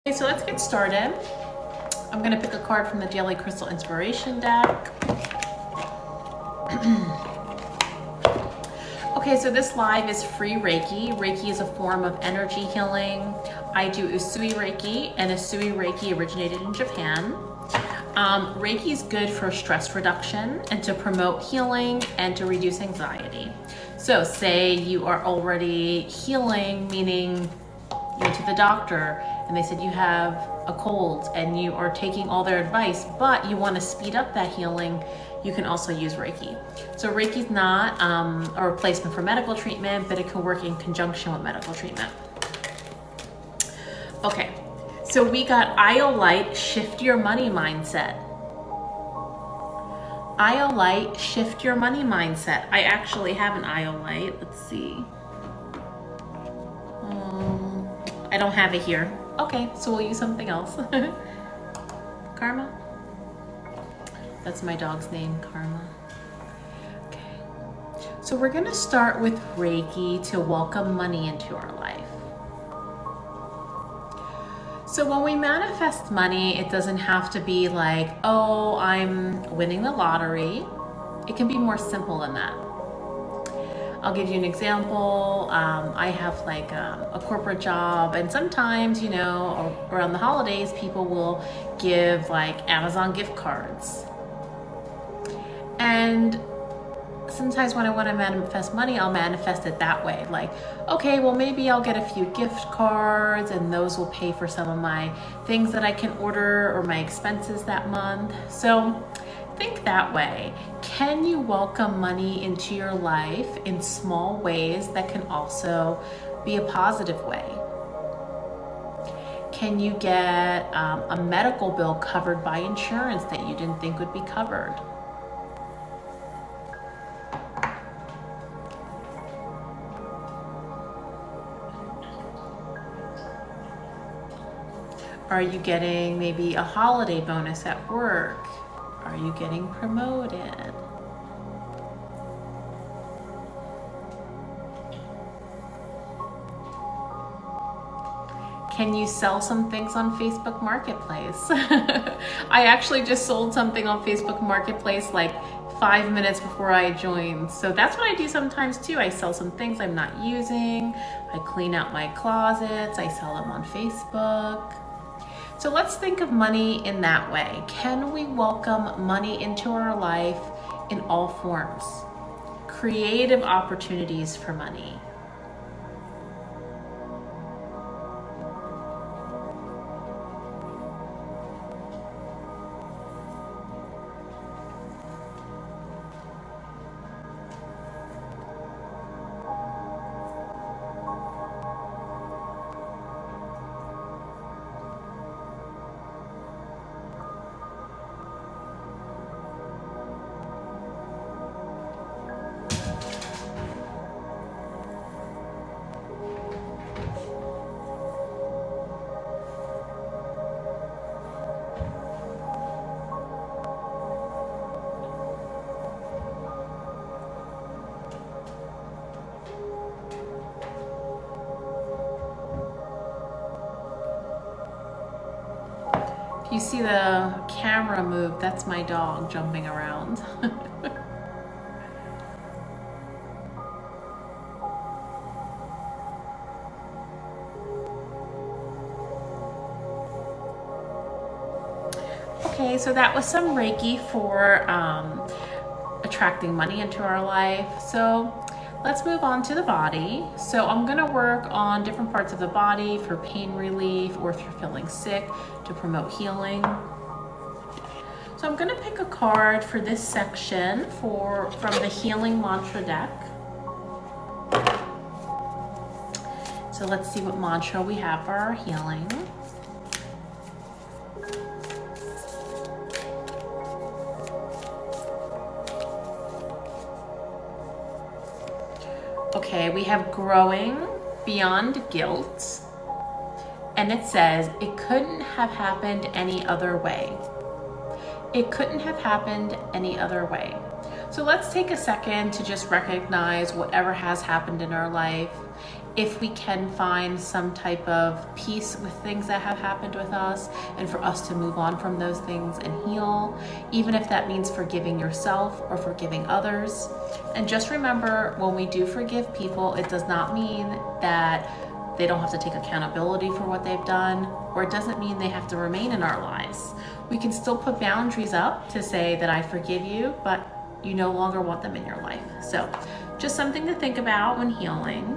Okay, so let's get started. I'm going to pick a card from the Daily Crystal Inspiration deck. Okay, so this live is free Reiki. Reiki is a form of energy healing. I do Usui Reiki, and Usui Reiki originated in Japan. Reiki is good for stress reduction and to promote healing and to reduce anxiety. So say you are already healing, meaning you went to the doctor and they said you have a cold and you are taking all their advice, but you want to speed up that healing, you can also use Reiki. So Reiki is not a replacement for medical treatment, but it can work in conjunction with medical treatment. Okay, so we got Iolite, shift your money mindset. Iolite, shift your money mindset. I actually have an Iolite. Let's see. I don't have it here. Okay, so we'll use something else. Karma. That's my dog's name, Karma. Okay. So we're gonna start with Reiki to welcome money into our life. So when we manifest money, it doesn't have to be like, oh, I'm winning the lottery. It can be more simple than that. I'll give you an example. I have like a corporate job, and sometimes, you know, around the holidays, people will give like Amazon gift cards. And sometimes when I want to manifest money, I'll manifest it that way. Like, okay, well, maybe I'll get a few gift cards and those will pay for some of my things that I can order or my expenses that month. So think that way. Can you welcome money into your life in small ways that can also be a positive way? Can you get a medical bill covered by insurance that you didn't think would be covered? Are you getting maybe a holiday bonus at work? Are you getting promoted? Can you sell some things on Facebook Marketplace? I actually just sold something on Facebook Marketplace like 5 minutes before I joined. So that's what I do sometimes too. I sell some things I'm not using. I clean out my closets. I sell them on Facebook. So let's think of money in that way. Can we welcome money into our life in all forms? Creative opportunities for money. You see the camera move, that's my dog jumping around. Okay, so that was some Reiki for attracting money into our life. So let's move on to the body. So I'm gonna work on different parts of the body for pain relief or if you're feeling sick, to promote healing. So I'm gonna pick a card for this section from the Healing Mantra deck. So let's see what mantra we have for our healing. Okay, we have growing beyond guilt. And it says, it couldn't have happened any other way. It couldn't have happened any other way. So let's take a second to just recognize whatever has happened in our life. If we can find some type of peace with things that have happened with us, and for us to move on from those things and heal, even if that means forgiving yourself or forgiving others. And just remember, when we do forgive people, it does not mean that they don't have to take accountability for what they've done, or it doesn't mean they have to remain in our lives. We can still put boundaries up to say that I forgive you, but you no longer want them in your life. So just something to think about when healing.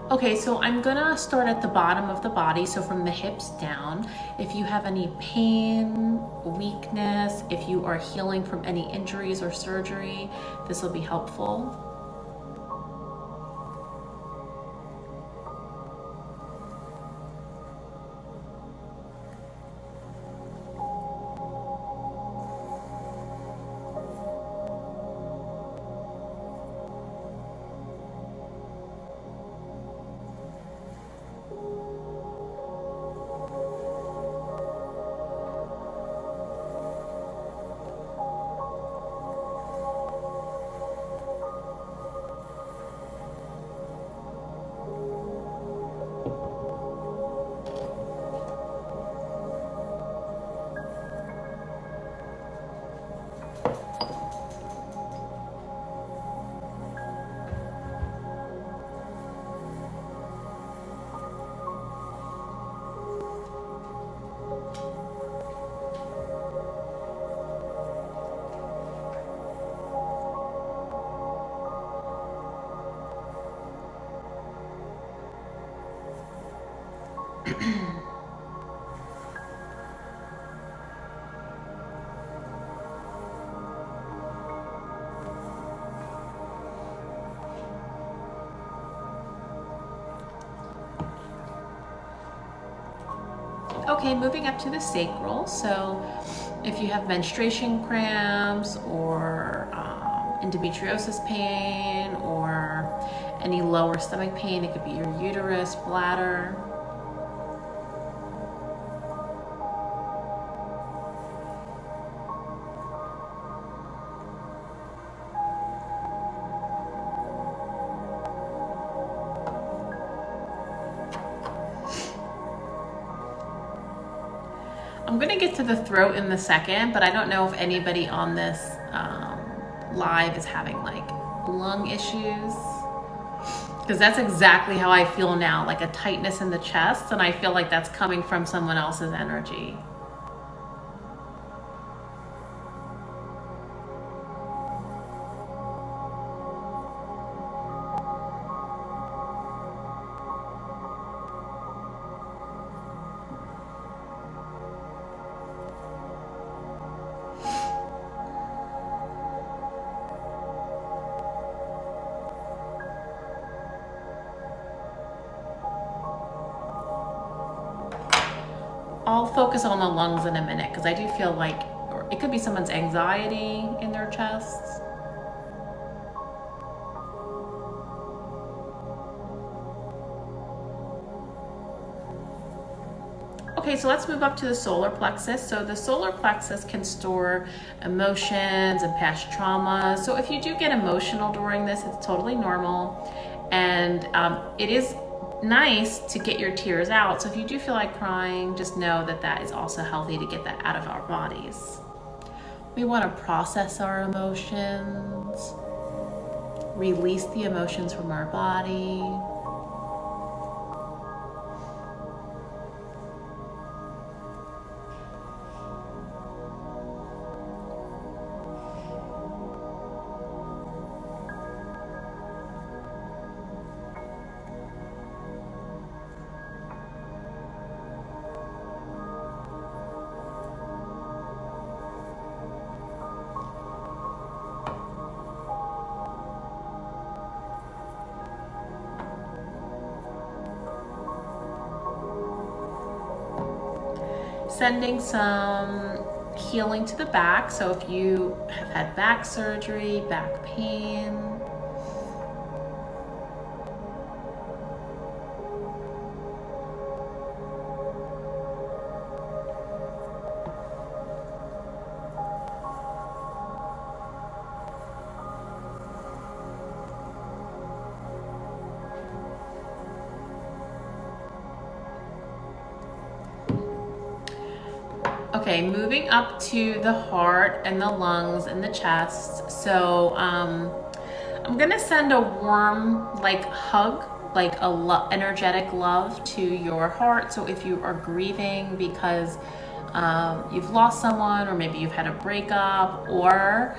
Okay, so I'm gonna start at the bottom of the body, so from the hips down. If you have any pain, weakness, if you are healing from any injuries or surgery, this will be helpful. Okay, moving up to the sacral. So if you have menstruation cramps or endometriosis pain or any lower stomach pain, it could be your uterus, bladder. I'm gonna get to the throat in the second, but I don't know if anybody on this live is having like lung issues, because that's exactly how I feel now, like a tightness in the chest, and I feel like that's coming from someone else's energy. I'll focus on the lungs in a minute, because I do feel like it could be someone's anxiety in their chests. Okay, so let's move up to the solar plexus. So the solar plexus can store emotions and past trauma. So if you do get emotional during this, it's totally normal. And it is nice to get your tears out. So if you do feel like crying, just know that that is also healthy to get that out of our bodies. We want to process our emotions, release the emotions from our body. Sending some healing to the back. So if you have had back surgery, back pain, Okay, moving up to the heart and the lungs and the chest. So I'm gonna send a warm hug, like energetic love to your heart. So if you are grieving because you've lost someone, or maybe you've had a breakup, or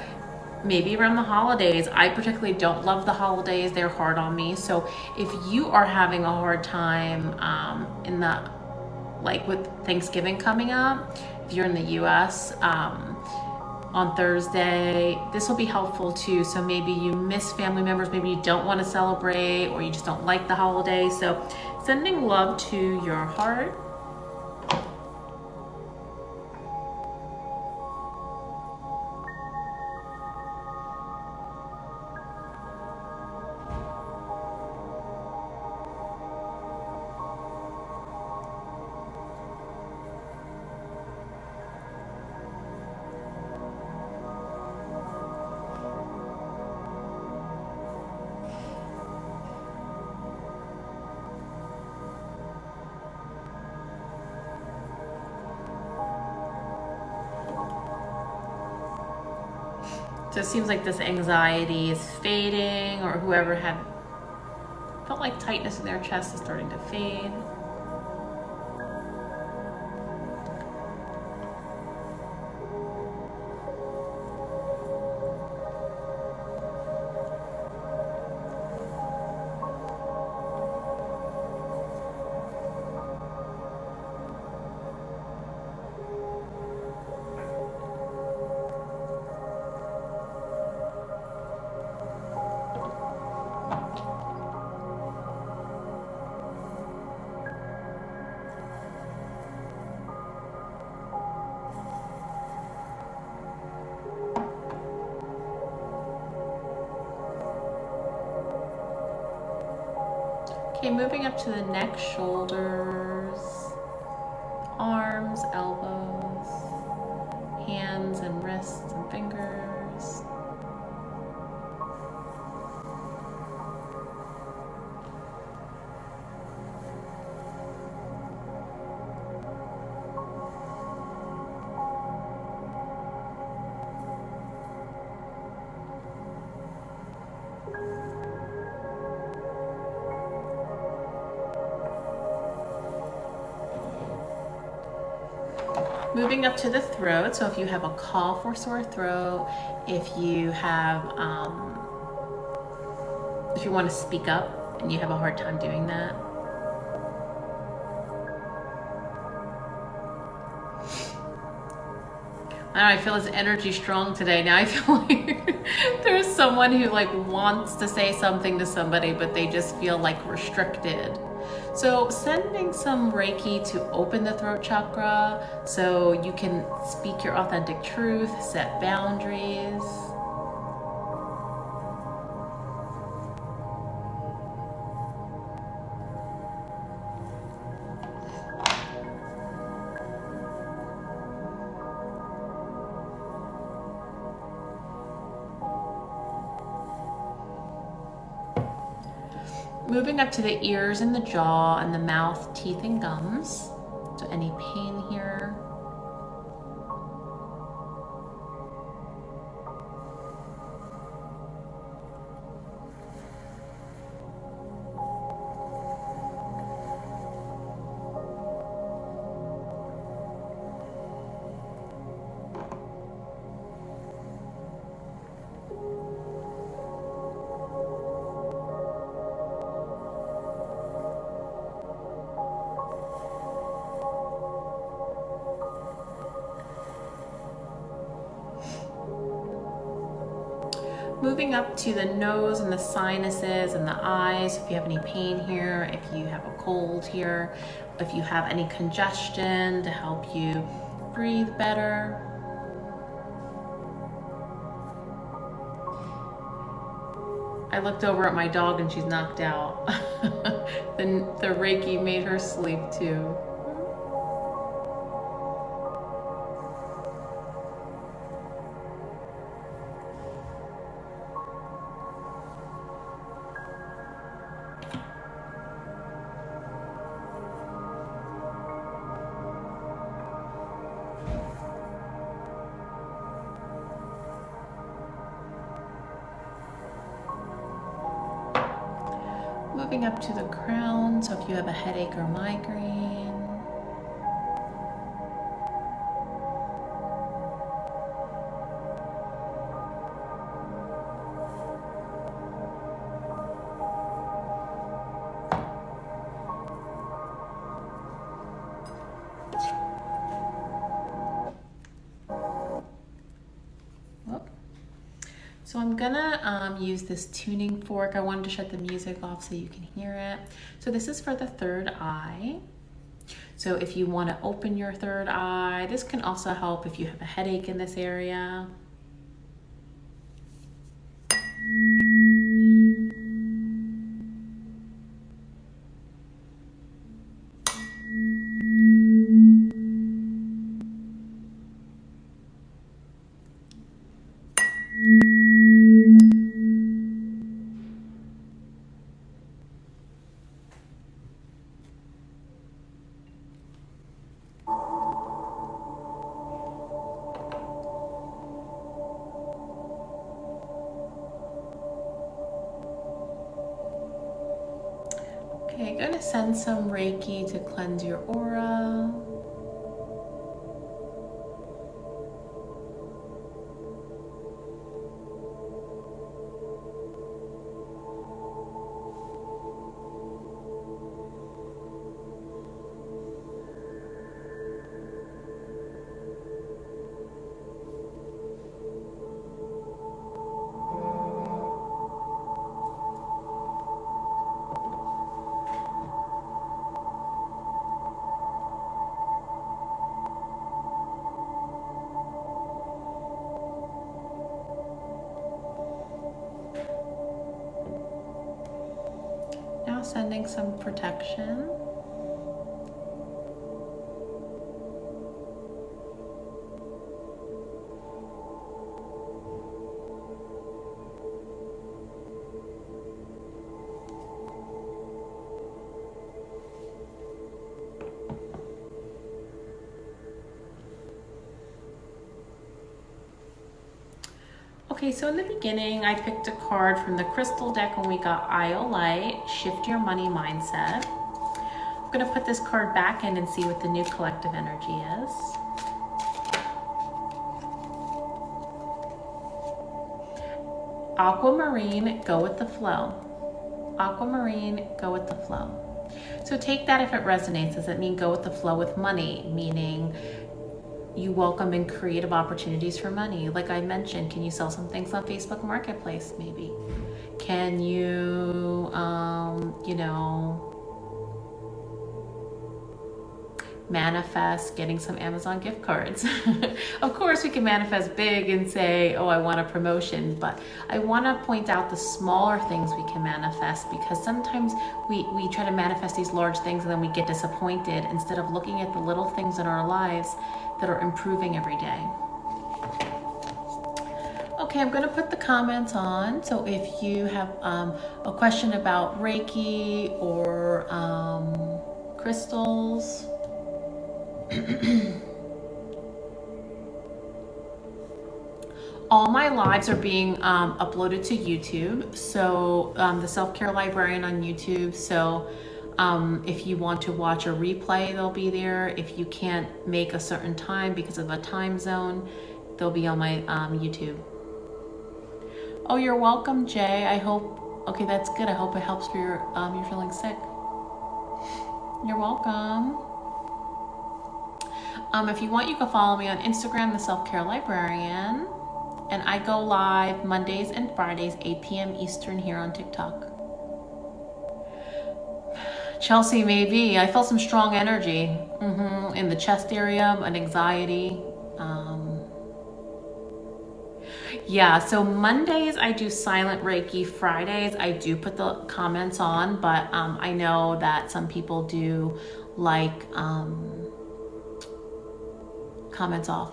maybe around the holidays. I particularly don't love the holidays. They're hard on me. So if you are having a hard time in the with Thanksgiving coming up, if you're in the US, on Thursday, this will be helpful too. So maybe you miss family members, maybe you don't want to celebrate, or you just don't like the holiday. So sending love to your heart. So it seems like this anxiety is fading, or whoever had felt like tightness in their chest is starting to fade. Okay, moving up to the neck, shoulders, arms, elbows, hands and wrists and fingers. Moving up to the throat, so if you have a cough or sore throat, if you want to speak up and you have a hard time doing that. I don't know, I feel his energy strong today. Now I feel like there's someone who wants to say something to somebody, but they just feel restricted. So sending some Reiki to open the throat chakra so you can speak your authentic truth, set boundaries. Moving up to the ears and the jaw and the mouth, teeth and gums. So any pain here. Moving up to the nose and the sinuses and the eyes, if you have any pain here, if you have a cold here, if you have any congestion, to help you breathe better. I looked over at my dog and she's knocked out. Then the Reiki made her sleep too. Moving up to the crown, so if you have a headache or migraine. So I'm gonna use this tuning fork. I wanted to shut the music off so you can hear it. So this is for the third eye. So if you want to open your third eye, this can also help if you have a headache in this area. Okay, going to send some Reiki to cleanse your aura. Now sending some protection. Okay, so in the beginning, I picked a card from the crystal deck when we got Light, Shift Your Money Mindset. I'm gonna put this card back in and see what the new collective energy is. Aquamarine, go with the flow. Aquamarine, go with the flow. So take that if it resonates. Does it mean go with the flow with money? Meaning you welcome in creative opportunities for money. Like I mentioned, can you sell some things on Facebook Marketplace maybe? Can you, manifest getting some Amazon gift cards? Of course we can manifest big and say, oh, I want a promotion, but I want to point out the smaller things we can manifest, because sometimes we try to manifest these large things and then we get disappointed instead of looking at the little things in our lives that are improving every day. Okay, I'm going to put the comments on. So if you have a question about Reiki or crystals, all my lives are being uploaded to YouTube. So the Self-Care Librarian on YouTube. So if you want to watch a replay, they'll be there. If you can't make a certain time because of a time zone, they'll be on my YouTube. Oh, you're welcome, Jay. I hope, okay, that's good. I hope it helps for your, you're feeling sick. You're welcome. If you want, you can follow me on Instagram, the Self-Care Librarian. And I go live Mondays and Fridays, 8 p.m. Eastern here on TikTok. Chelsea, maybe. I felt some strong energy in the chest area, an anxiety. Yeah, so Mondays I do silent Reiki. Fridays I do put the comments on, but I know that some people do like comments off.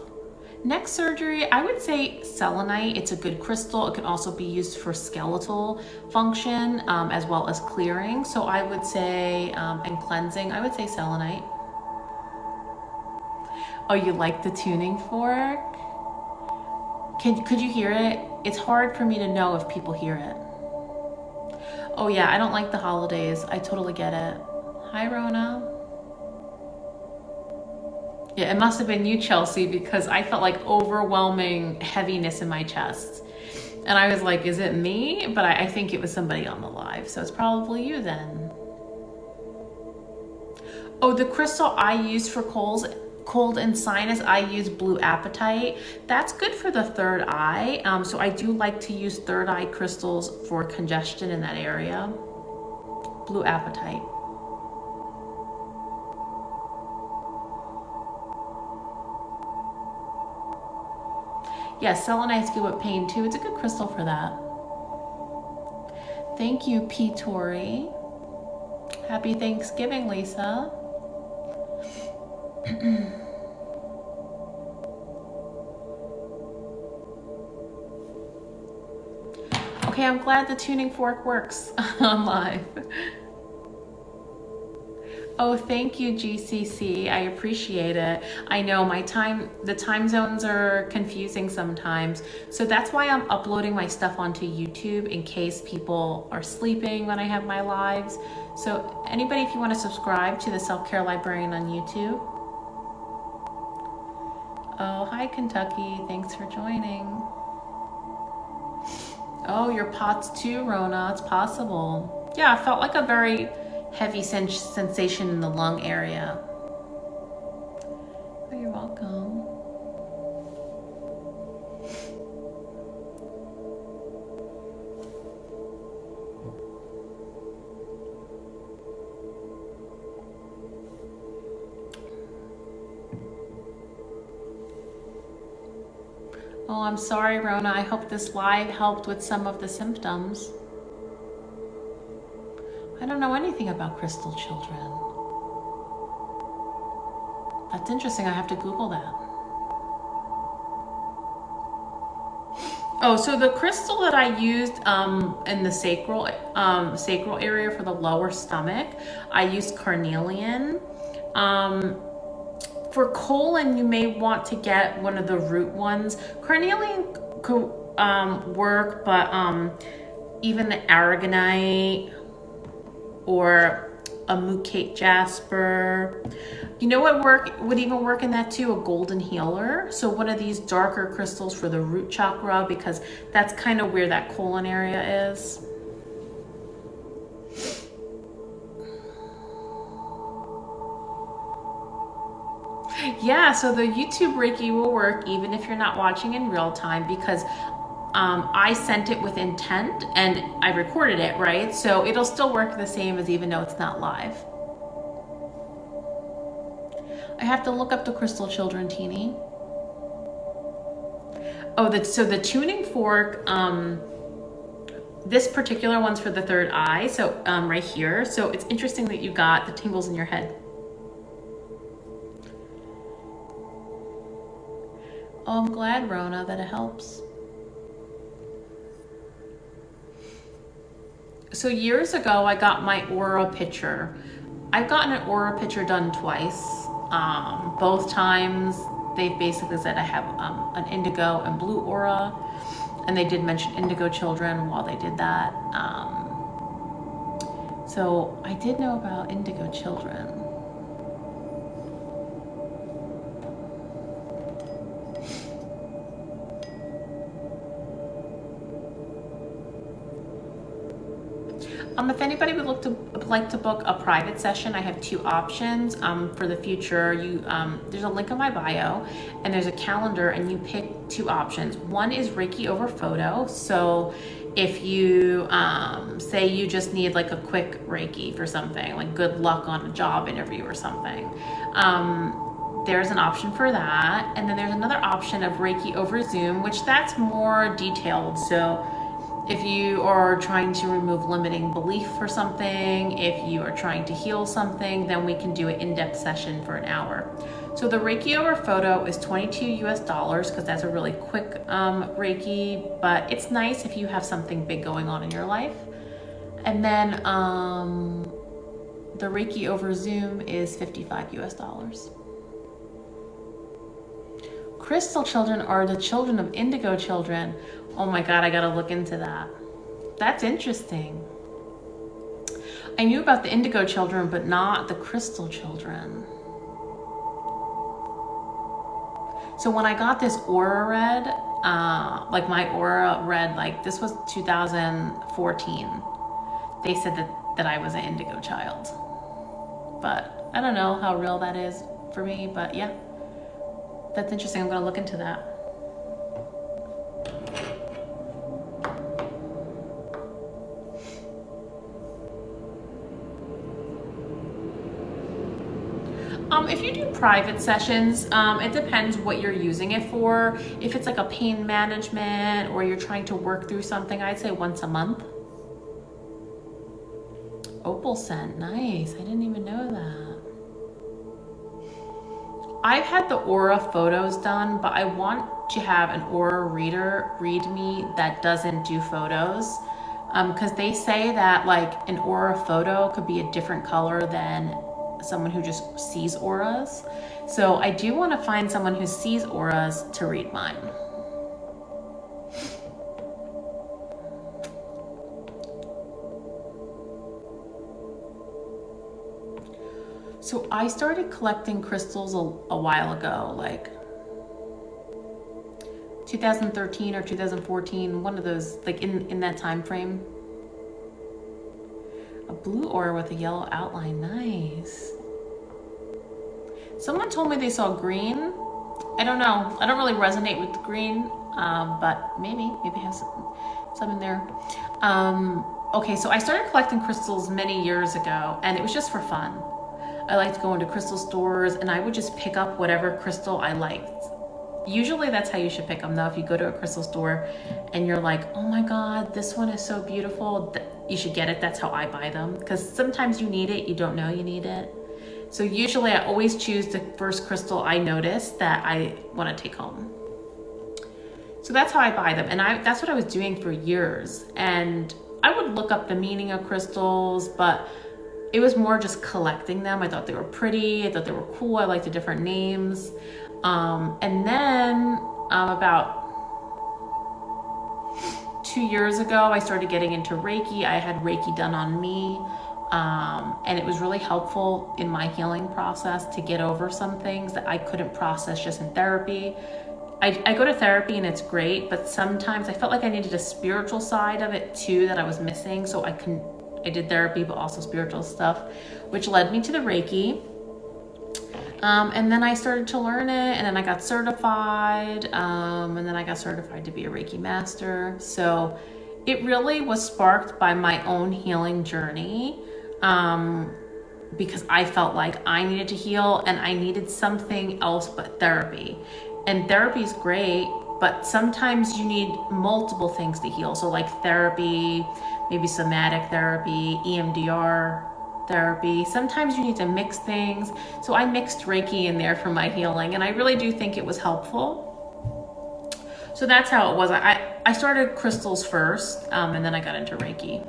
Neck surgery, I would say selenite. It's a good crystal. It can also be used for skeletal function as well as clearing. So I would say, and cleansing, I would say selenite. Oh, you like the tuning fork? Could you hear it? It's hard for me to know if people hear it. Oh yeah, I don't like the holidays. I totally get it. Hi, Rona. Yeah, it must have been you, Chelsea, because I felt like overwhelming heaviness in my chest. And I was like, is it me? But I think it was somebody on the live. So it's probably you then. Oh, the crystal I use for cold and sinus, I use blue apatite. That's good for the third eye. So I do like to use third eye crystals for congestion in that area. Blue apatite. Yeah, selenite's good with pain too. It's a good crystal for that. Thank you, P. Tori. Happy Thanksgiving, Lisa. Okay, I'm glad the tuning fork works on live. Oh, thank you, GCC. I appreciate it. I know the time zones are confusing sometimes. So that's why I'm uploading my stuff onto YouTube in case people are sleeping when I have my lives. So anybody, if you want to subscribe to the Self-Care Librarian on YouTube. Oh, hi, Kentucky. Thanks for joining. Oh, your POTS too, Rona. It's possible. Yeah, I felt like a very heavy sensation in the lung area. Oh, you're welcome. Oh, I'm sorry, Rona. I hope this live helped with some of the symptoms. I don't know anything about crystal children. That's interesting. I have to Google that. Oh, so the crystal that I used in the sacral area for the lower stomach, I used carnelian. For colon, you may want to get one of the root ones. Carnelian could work, but even the aragonite or a mucate jasper. You know what would even work in that too? A golden healer. So one of these darker crystals for the root chakra, because that's kind of where that colon area is. Yeah, so the YouTube Reiki will work even if you're not watching in real time, because I sent it with intent and I recorded it, right? So it'll still work the same as even though it's not live. I have to look up the crystal children, Teeny. Oh, so the tuning fork, this particular one's for the third eye, so right here. So it's interesting that you got the tingles in your head. Oh, I'm glad, Rona, that it helps. So years ago, I got my aura picture. I've gotten an aura picture done twice. Both times, they basically said I have an indigo and blue aura, and they did mention indigo children while they did that. So I did know about indigo children. If anybody would like to book a private session, I have two options for the future. There's a link in my bio, and there's a calendar, and you pick two options. One is Reiki over photo. So if you say you just need like a quick Reiki for something, like good luck on a job interview or something, there's an option for that. And then there's another option of Reiki over Zoom, which that's more detailed. So if you are trying to remove limiting belief for something, if you are trying to heal something, then we can do an in-depth session for an hour. So the Reiki over photo is $22 because that's a really quick Reiki, but it's nice if you have something big going on in your life. And then the Reiki over Zoom is $55. Crystal children are the children of indigo children. Oh my God, I gotta look into that. That's interesting. I knew about the indigo children, but not the crystal children. So when I got this aura read, like my aura read, like this was 2014. They said that I was an indigo child. But I don't know how real that is for me, but yeah, that's interesting. I'm gonna look into that. If you do private sessions, it depends what you're using it for. If it's like a pain management or you're trying to work through something, I'd say once a month. Opal scent, nice. I didn't even know that. I've had the aura photos done, but I want to have an aura reader read me that doesn't do photos. Because they say that like an aura photo could be a different color than someone who just sees auras. So I do want to find someone who sees auras to read mine. So I started collecting crystals a while ago, like 2013 or 2014, one of those, like in that time frame. A blue aura with a yellow outline, nice. Someone told me they saw green. I don't know. I don't really resonate with green, but maybe it has some in there. Okay, so I started collecting crystals many years ago, and it was just for fun. I liked to go into crystal stores, and I would just pick up whatever crystal I liked. Usually that's how you should pick them, though. If you go to a crystal store and you're like, oh my God, this one is so beautiful, you should get it. That's how I buy them. Because sometimes you need it, you don't know you need it. So usually I always choose the first crystal I notice that I want to take home. So that's how I buy them. And that's what I was doing for years. And I would look up the meaning of crystals, but it was more just collecting them. I thought they were pretty. I thought they were cool. I liked the different names. And then about 2 years ago, I started getting into Reiki. I had Reiki done on me. And it was really helpful in my healing process to get over some things that I couldn't process just in therapy. I go to therapy and it's great, but sometimes I felt like I needed a spiritual side of it too that I was missing. So I did therapy, but also spiritual stuff, which led me to the Reiki. And then I started to learn it, and then I got certified, and then I got certified to be a Reiki master. So it really was sparked by my own healing journey, because I felt like I needed to heal and I needed something else but therapy. And therapy is great, but sometimes you need multiple things to heal. So like therapy, maybe somatic therapy, EMDR therapy. Sometimes you need to mix things. So I mixed Reiki in there for my healing, and I really do think it was helpful. So that's how it was. I started crystals first, and then I got into Reiki.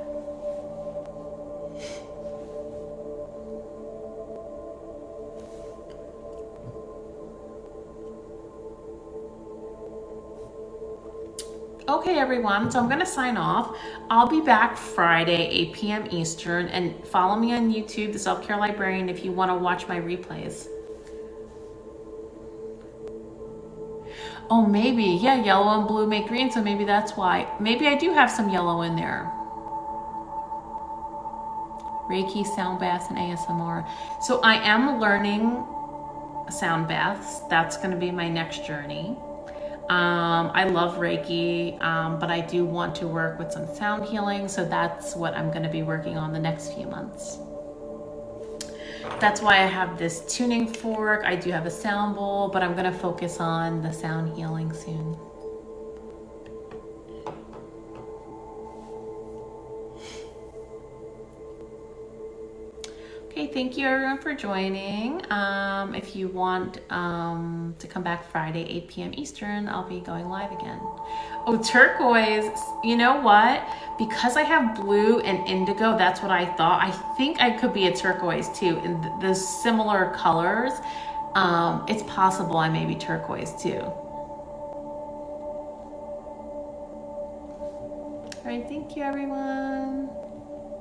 Okay, everyone, so I'm going to sign off. I'll be back Friday, 8 p.m. Eastern, and follow me on YouTube, The Self-Care Librarian, if you want to watch my replays. Oh, maybe. Yeah, yellow and blue make green, so maybe that's why. Maybe I do have some yellow in there. Reiki, sound baths, and ASMR. So I am learning sound baths. That's going to be my next journey. I love Reiki, but I do want to work with some sound healing, so that's what I'm going to be working on the next few months. That's why I have this tuning fork. I do have a sound bowl, but I'm going to focus on the sound healing soon. Okay, thank you everyone for joining. If you want to come back Friday, 8 p.m. Eastern, I'll be going live again. Oh, turquoise. You know what? Because I have blue and indigo, that's what I thought. I think I could be a turquoise too. In the similar colors, it's possible I may be turquoise too. All right, thank you everyone.